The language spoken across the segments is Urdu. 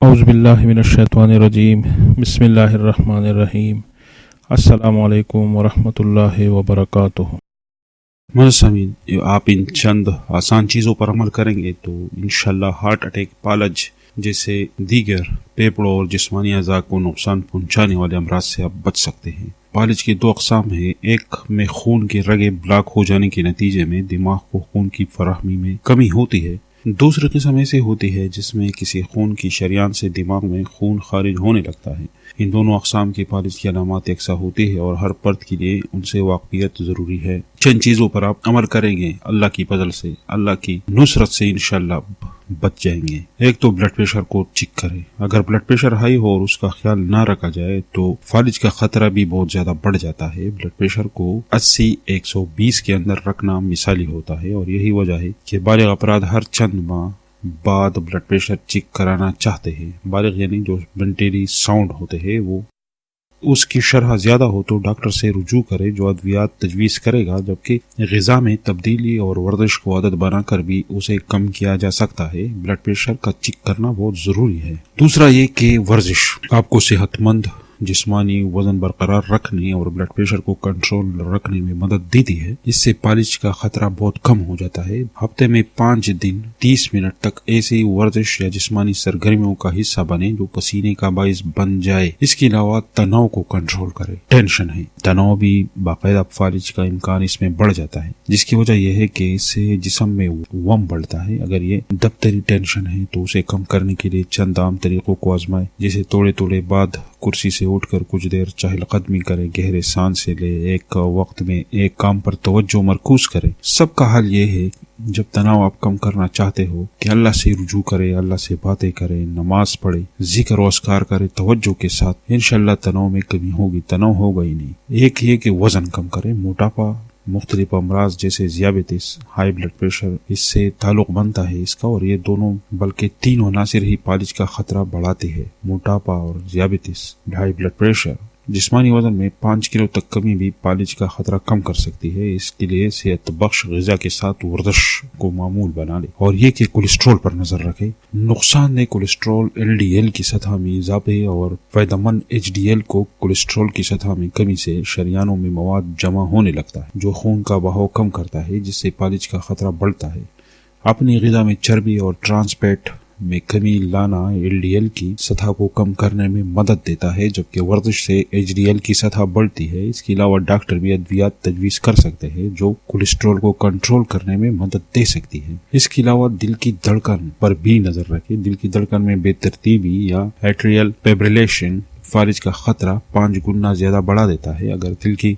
اعوذ باللہ من الشیطان الرجیم بسم اللہ الرحمن الرحیم السلام علیکم ورحمۃ اللہ وبرکاتہ۔ سامعین، آپ ان چند آسان چیزوں پر عمل کریں گے تو انشاءاللہ ہارٹ اٹیک، فالج جیسے دیگر پھیپڑوں اور جسمانی اعضاء کو نقصان پہنچانے والے امراض سے آپ بچ سکتے ہیں۔ فالج کی دو اقسام ہیں، ایک میں خون کے رگیں بلاک ہو جانے کے نتیجے میں دماغ کو خون کی فراہمی میں کمی ہوتی ہے، دوسری قسم ایسی ہوتی ہے جس میں کسی خون کی شریان سے دماغ میں خون خارج ہونے لگتا ہے۔ ان دونوں اقسام کی فالج کی علامات یکساں ہوتی ہے اور ہر فرد کے لیے ان سے واقفیت ضروری ہے۔ چند چیزوں پر آپ عمل کریں گے، اللہ کی فضل سے، اللہ کی نصرت سے انشاءاللہ بچ جائیں گے۔ ایک تو بلڈ پریشر کو چیک کریں، اگر بلڈ پریشر ہائی ہو اور اس کا خیال نہ رکھا جائے تو فالج کا خطرہ بھی بہت زیادہ بڑھ جاتا ہے۔ بلڈ پریشر کو 80-120 کے اندر رکھنا مثالی ہوتا ہے، اور یہی وجہ ہے کہ بالغ افراد ہر چند ماہ بعد بلڈ پریشر چیک کرانا چاہتے ہیں۔ بالغ یعنی جو منٹلی ساؤنڈ ہوتے ہیں، وہ اس کی شرح زیادہ ہو تو ڈاکٹر سے رجوع کرے جو ادویات تجویز کرے گا، جبکہ غذا میں تبدیلی اور ورزش کو عادت بنا کر بھی اسے کم کیا جا سکتا ہے۔ بلڈ پریشر کا چیک کرنا بہت ضروری ہے۔ دوسرا یہ کہ ورزش آپ کو صحت مند جسمانی وزن برقرار رکھنے اور بلڈ پریشر کو کنٹرول رکھنے میں مدد دیتی ہے۔ اس سے فالج کا خطرہ بہت کم ہو جاتا ہے۔ ہفتے میں 5 دن 30 منٹ تک ایسی ورزش یا جسمانی سرگرمیوں کا حصہ بنے جو پسینے کا باعث بن جائے۔ اس کے علاوہ تناؤ کو کنٹرول کرے۔ ٹینشن ہے، تناؤ بھی باقاعدہ فالج کا امکان اس میں بڑھ جاتا ہے، جس کی وجہ یہ ہے کہ اس سے جسم میں وم بڑھتا ہے۔ اگر یہ دفتری ٹینشن ہے تو اسے کم کرنے کے لیے چند عام طریقوں کو آزمائے، جیسے تھوڑے بعد کرسی سے اٹھ کر کچھ دیر چہل قدمی کرے، گہرے سانس لے، ایک وقت میں ایک کام پر توجہ مرکوز کرے۔ سب کا حل یہ ہے، جب تناؤ آپ کم کرنا چاہتے ہو، کہ اللہ سے رجوع کرے، اللہ سے باتیں کرے، نماز پڑھے، ذکر و اذکار کرے توجہ کے ساتھ، انشاءاللہ تناؤ میں کمی ہوگی، تناؤ ہوگا ہی نہیں۔ ایک یہ کہ وزن کم کرے، موٹاپا، مختلف امراض جیسے ذیابیطس، ہائی بلڈ پریشر، اس سے تعلق بنتا ہے اس کا، اور یہ دونوں بلکہ تین عناصر ہی فالج کا خطرہ بڑھاتے ہیں۔ موٹاپا اور ذیابیطس، ہائی بلڈ پریشر، جسمانی وزن میں 5 کلو تک کمی بھی فالج کا خطرہ کم کر سکتی ہے۔ اس کے لیے صحت بخش غذا کے ساتھ ورزش کو معمول بنا لے، اور یہ کہ کولیسٹرول پر نظر رکھے۔ نقصان دہ کولیسٹرول LDL کی سطح میں اضافے اور فائدہ مند HDL کو کولیسٹرول کی سطح میں کمی سے شریانوں میں مواد جمع ہونے لگتا ہے جو خون کا بہاؤ کم کرتا ہے، جس سے فالج کا خطرہ بڑھتا ہے۔ اپنی غذا میں چربی اور ٹرانس فیٹ میں کمی لانا LDL کی سطح کو کم کرنے میں مدد دیتا ہے، جبکہ ورزش سے HDL کی سطح بڑھتی ہے۔ اس کے علاوہ ڈاکٹر بھی ادویات تجویز کر سکتے ہیں جو کولیسٹرول کو کنٹرول کرنے میں مدد دے سکتی ہے۔ اس کے علاوہ دل کی دھڑکن پر بھی نظر رکھیں۔ دل کی دھڑکن میں بے ترتیبی یا ایٹریل فائبریلیشن فالج کا خطرہ 5 گنا زیادہ بڑھا دیتا ہے۔ اگر دل کی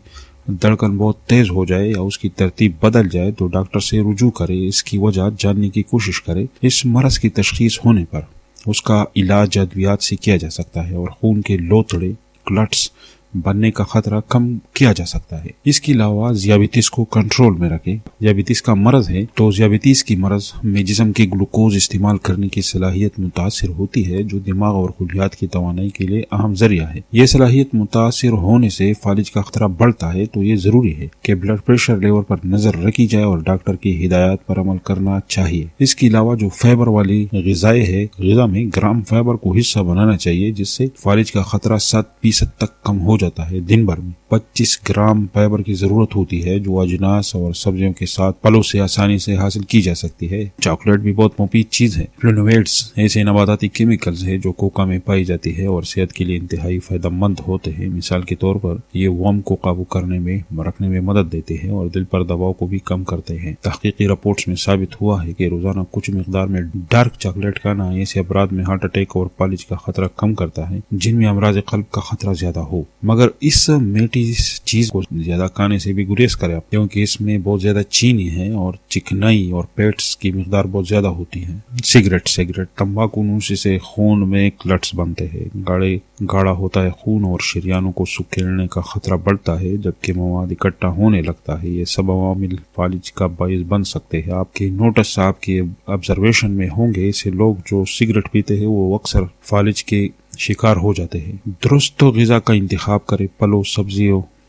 دھڑکن بہت تیز ہو جائے یا اس کی ترتیب بدل جائے تو ڈاکٹر سے رجوع کرے، اس کی وجہ جاننے کی کوشش کرے۔ اس مرض کی تشخیص ہونے پر اس کا علاج ادویات سے کیا جا سکتا ہے اور خون کے لوتھڑے کلٹس بننے کا خطرہ کم کیا جا سکتا ہے۔ اس کے علاوہ ذیابیطس کو کنٹرول میں رکھے۔ ذیابیطس کا مرض ہے تو ذیابیطس کی مرض میں جسم کے گلوکوز استعمال کرنے کی صلاحیت متاثر ہوتی ہے، جو دماغ اور خلیات کی توانائی کے لیے اہم ذریعہ ہے۔ یہ صلاحیت متاثر ہونے سے فالج کا خطرہ بڑھتا ہے، تو یہ ضروری ہے کہ بلڈ پریشر لیول پر نظر رکھی جائے اور ڈاکٹر کی ہدایات پر عمل کرنا چاہیے۔ اس کے علاوہ جو فائبر والی غذائیں ہے، غذا میں گرام فائبر کو حصہ بنانا چاہیے، جس سے فالج کا خطرہ 7% تک کم ہو جاتا ہے۔ دن بھر میں 25 گرام فائبر کی ضرورت ہوتی ہے، جو اجناس اور سبزیوں کے ساتھ پھلوں سے آسانی سے حاصل کی جا سکتی ہے۔ چاکلیٹ بھی بہت مفید چیز ہے۔ فلینویڈز ایسے نباتاتی کیمیکلز ہیں جو کوکا میں پائی جاتی ہے اور صحت کے لیے انتہائی فائدہ مند ہوتے ہیں۔ مثال کے طور پر یہ وم کو قابو کرنے میں رکھنے میں مدد دیتے ہیں اور دل پر دباؤ کو بھی کم کرتے ہیں۔ تحقیقی رپورٹس میں ثابت ہوا ہے کہ روزانہ کچھ مقدار میں ڈارک چاکلیٹ کھانا ایسے افراد میں ہارٹ اٹیک اور فالج کا خطرہ کم کرتا ہے جن میں امراض قلب کا خطرہ زیادہ ہو۔ مگر اس میٹھی چیز کو زیادہ کھانے سے بھی گریز کرے، کیونکہ اس میں بہت زیادہ چینی ہے اور چکنائی اور پیٹس کی مقدار بہت زیادہ ہوتی ہے۔ سگریٹ تمباکو نوشی سے خون میں کلٹس بنتے ہیں، گاڑھا ہوتا ہے خون اور شریانوں کو سکیڑنے کا خطرہ بڑھتا ہے، جبکہ مواد اکٹھا ہونے لگتا ہے۔ یہ سب عوامل فالج کا باعث بن سکتے ہیں۔ آپ کے نوٹس، آپ کے آبزرویشن میں ہوں گے، ایسے لوگ جو سگریٹ پیتے ہیں وہ اکثر فالج کے شکار ہو جاتے ہیں۔ درست غذا کا انتخاب کرے، پھلوں، سبزیوں